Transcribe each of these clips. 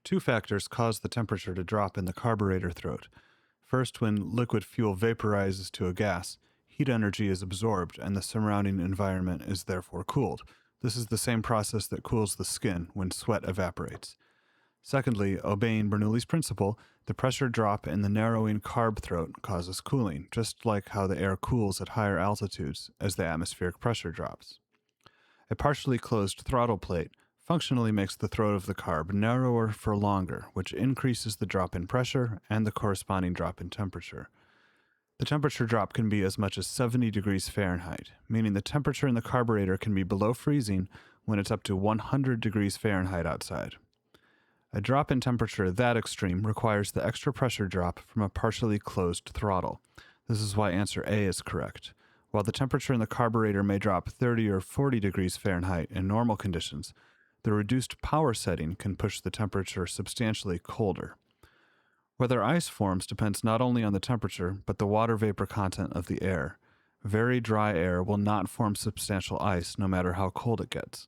Two factors cause the temperature to drop in the carburetor throat. First, when liquid fuel vaporizes to a gas, heat energy is absorbed and the surrounding environment is therefore cooled. This is the same process that cools the skin when sweat evaporates. Secondly, obeying Bernoulli's principle, the pressure drop in the narrowing carb throat causes cooling, just like how the air cools at higher altitudes as the atmospheric pressure drops. A partially closed throttle plate functionally makes the throat of the carb narrower for longer, which increases the drop in pressure and the corresponding drop in temperature. The temperature drop can be as much as 70 degrees Fahrenheit, meaning the temperature in the carburetor can be below freezing when it's up to 100 degrees Fahrenheit outside. A drop in temperature that extreme requires the extra pressure drop from a partially closed throttle. This is why answer A is correct. While the temperature in the carburetor may drop 30 or 40 degrees Fahrenheit in normal conditions, the reduced power setting can push the temperature substantially colder. Whether ice forms depends not only on the temperature, but the water vapor content of the air. Very dry air will not form substantial ice no matter how cold it gets.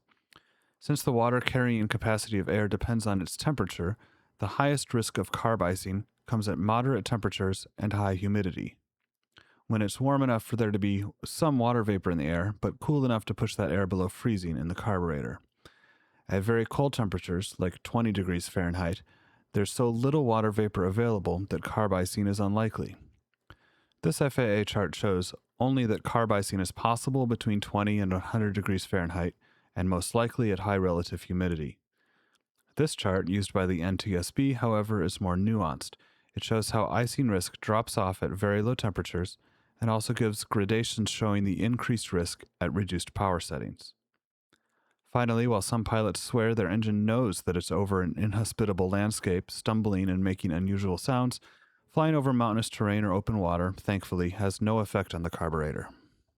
Since the water carrying capacity of air depends on its temperature, the highest risk of carb icing comes at moderate temperatures and high humidity. When it's warm enough for there to be some water vapor in the air, but cool enough to push that air below freezing in the carburetor. At very cold temperatures, like 20 degrees Fahrenheit, there's so little water vapor available that carb icing is unlikely. This FAA chart shows only that carb icing is possible between 20 and 100 degrees Fahrenheit, and most likely at high relative humidity. This chart, used by the NTSB, however, is more nuanced. It shows how icing risk drops off at very low temperatures, and also gives gradations showing the increased risk at reduced power settings. Finally, while some pilots swear their engine knows that it's over an inhospitable landscape, stumbling and making unusual sounds, flying over mountainous terrain or open water, thankfully, has no effect on the carburetor.